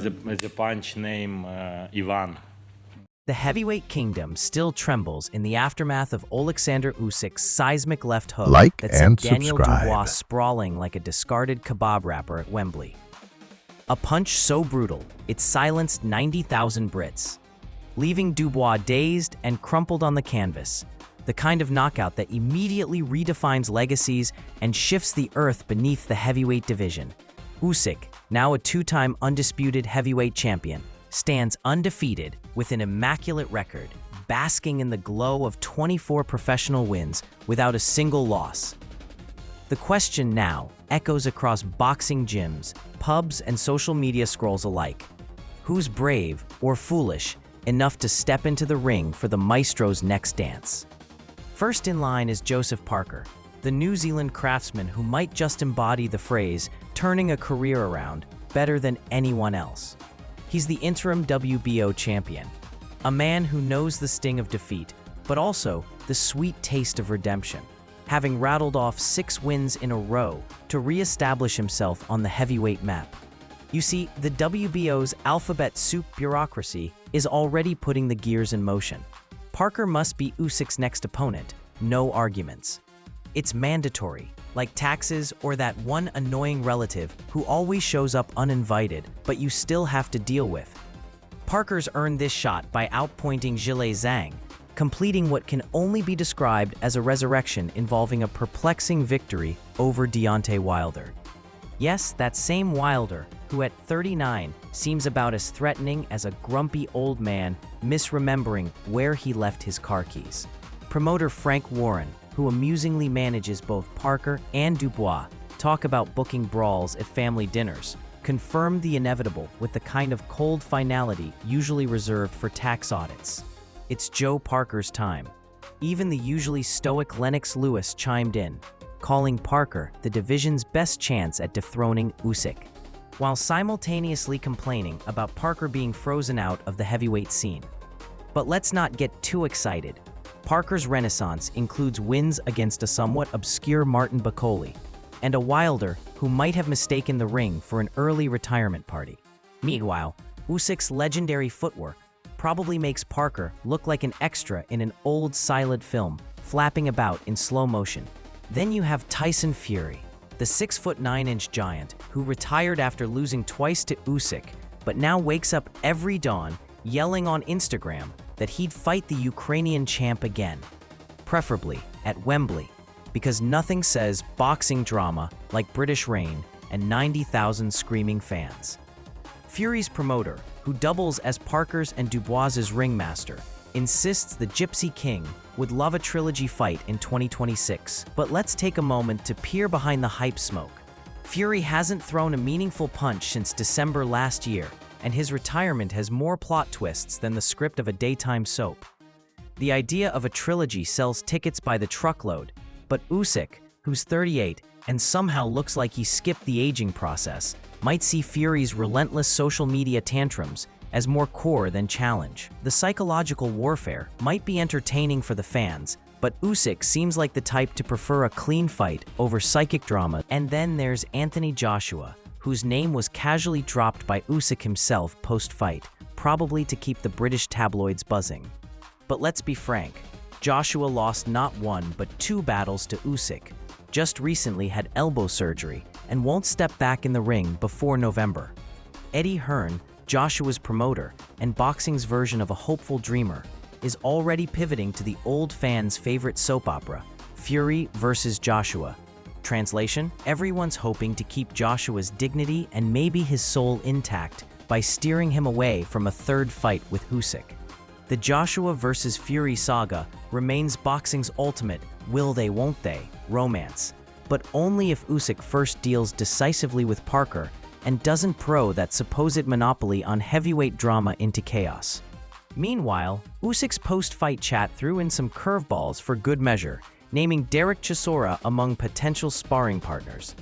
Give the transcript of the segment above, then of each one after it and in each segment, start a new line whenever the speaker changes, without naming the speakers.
the punch name Ivan.
The heavyweight kingdom still trembles in the aftermath of Oleksandr Usyk's seismic left hook that sent Daniel Dubois sprawling like a discarded kebab wrapper at Wembley. A punch so brutal, it silenced 90,000 Brits, leaving Dubois dazed and crumpled on the canvas, the kind of knockout that immediately redefines legacies and shifts the earth beneath the heavyweight division. Usyk, now a two-time undisputed heavyweight champion, stands undefeated with an immaculate record, basking in the glow of 24 professional wins without a single loss. The question now echoes across boxing gyms, pubs, and social media scrolls alike. Who's brave or foolish enough to step into the ring for the maestro's next dance? First in line is Joseph Parker, the New Zealand craftsman who might just embody the phrase, turning a career around, better than anyone else. He's the interim WBO champion, a man who knows the sting of defeat, but also the sweet taste of redemption, having rattled off 6 wins in a row to re-establish himself on the heavyweight map. You see, the WBO's alphabet soup bureaucracy is already putting the gears in motion. Parker must be Usyk's next opponent, no arguments. It's mandatory, like taxes or that one annoying relative who always shows up uninvited, but you still have to deal with. Parker's earned this shot by outpointing Zhilei Zhang, completing what can only be described as a resurrection involving a perplexing victory over Deontay Wilder. Yes, that same Wilder, who at 39 seems about as threatening as a grumpy old man misremembering where he left his car keys. Promoter Frank Warren, who amusingly manages both Parker and Dubois, talk about booking brawls at family dinners, confirmed the inevitable with the kind of cold finality usually reserved for tax audits. It's Joe Parker's time. Even the usually stoic Lennox Lewis chimed in, calling Parker the division's best chance at dethroning Usyk, while simultaneously complaining about Parker being frozen out of the heavyweight scene. But let's not get too excited. Parker's renaissance includes wins against a somewhat obscure Martin Bakole and a Wilder who might have mistaken the ring for an early retirement party. Meanwhile, Usyk's legendary footwork probably makes Parker look like an extra in an old silent film, flapping about in slow motion. Then you have Tyson Fury, the 6'9" giant who retired after losing twice to Usyk, but now wakes up every dawn yelling on Instagram that he'd fight the Ukrainian champ again, preferably at Wembley, because nothing says boxing drama like British Rain and 90,000 screaming fans. Fury's promoter, who doubles as Parker's and Dubois's ringmaster, insists the Gypsy King would love a trilogy fight in 2026. But let's take a moment to peer behind the hype smoke. Fury hasn't thrown a meaningful punch since December last year, and his retirement has more plot twists than the script of a daytime soap. The idea of a trilogy sells tickets by the truckload, but Usyk, who's 38 and somehow looks like he skipped the aging process, might see Fury's relentless social media tantrums as more core than challenge. The psychological warfare might be entertaining for the fans, but Usyk seems like the type to prefer a clean fight over psychic drama. And then there's Anthony Joshua, whose name was casually dropped by Usyk himself post-fight, probably to keep the British tabloids buzzing. But let's be frank, Joshua lost not 1 but 2 battles to Usyk, just recently had elbow surgery, and won't step back in the ring before November. Eddie Hearn, Joshua's promoter and boxing's version of a hopeful dreamer, is already pivoting to the old fans' favorite soap opera, Fury vs. Joshua. Translation: everyone's hoping to keep Joshua's dignity and maybe his soul intact by steering him away from a third fight with Usyk. The Joshua vs. Fury saga remains boxing's ultimate will they won't they romance, but only if Usyk first deals decisively with Parker and doesn't throw that supposed monopoly on heavyweight drama into chaos. Meanwhile, Usyk's post-fight chat threw in some curveballs for good measure, naming Derek Chisora among potential sparring partners.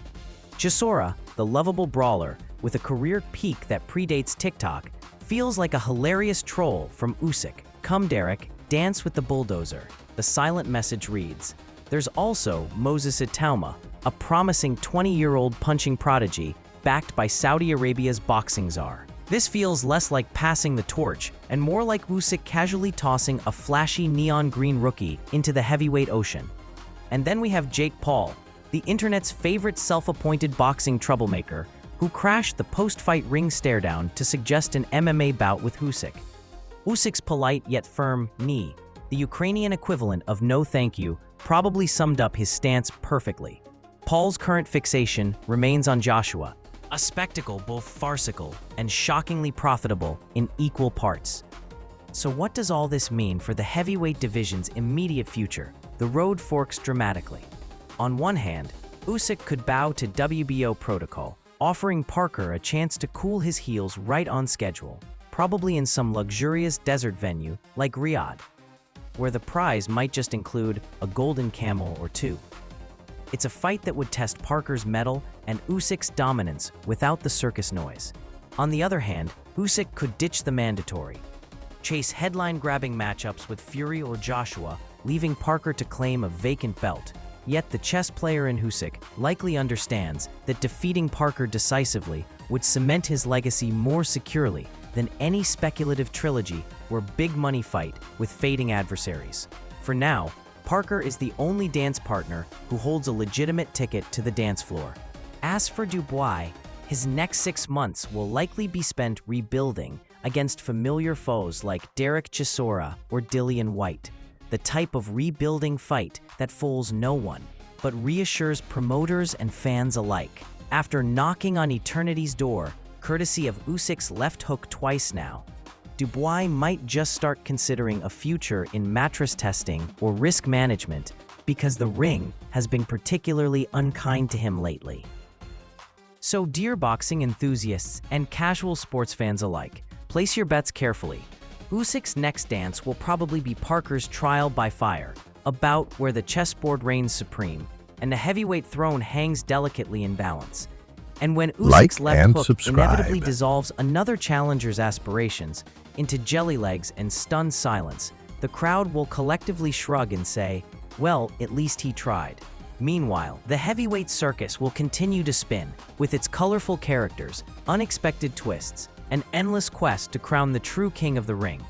Chisora, the lovable brawler with a career peak that predates TikTok, feels like a hilarious troll from Usyk. "Come Derek, dance with the bulldozer," the silent message reads. There's also Moses Itauma, a promising 20-year-old punching prodigy backed by Saudi Arabia's boxing czar. This feels less like passing the torch and more like Usyk casually tossing a flashy neon green rookie into the heavyweight ocean. And then we have Jake Paul, the internet's favorite self-appointed boxing troublemaker, who crashed the post-fight ring stare-down to suggest an MMA bout with Usyk. Usyk's polite yet firm knee, the Ukrainian equivalent of no thank you, probably summed up his stance perfectly. Paul's current fixation remains on Joshua, a spectacle both farcical and shockingly profitable in equal parts. So what does all this mean for the heavyweight division's immediate future? The road forks dramatically. On one hand, Usyk could bow to WBO protocol, offering Parker a chance to cool his heels right on schedule, probably in some luxurious desert venue like Riyadh, where the prize might just include a golden camel or two. It's a fight that would test Parker's mettle and Usyk's dominance without the circus noise. On the other hand, Usyk could ditch the mandatory, chase headline-grabbing matchups with Fury or Joshua, leaving Parker to claim a vacant belt. Yet the chess player in Usyk likely understands that defeating Parker decisively would cement his legacy more securely than any speculative trilogy or big money fight with fading adversaries. For now, Parker is the only dance partner who holds a legitimate ticket to the dance floor. As for Dubois, his next 6 months will likely be spent rebuilding against familiar foes like Derek Chisora or Dillian White, the type of rebuilding fight that fools no one, but reassures promoters and fans alike. After knocking on eternity's door, courtesy of Usyk's left hook twice now, Dubois might just start considering a future in mattress testing or risk management because the ring has been particularly unkind to him lately. So dear boxing enthusiasts and casual sports fans alike, place your bets carefully. Usyk's next dance will probably be Parker's trial by fire, a bout where the chessboard reigns supreme and the heavyweight throne hangs delicately in balance. And when Usyk's left hook inevitably dissolves another challenger's aspirations into jelly legs and stunned silence, the crowd will collectively shrug and say, well, at least he tried. Meanwhile, the heavyweight circus will continue to spin, with its colorful characters, unexpected twists, and endless quest to crown the true king of the ring.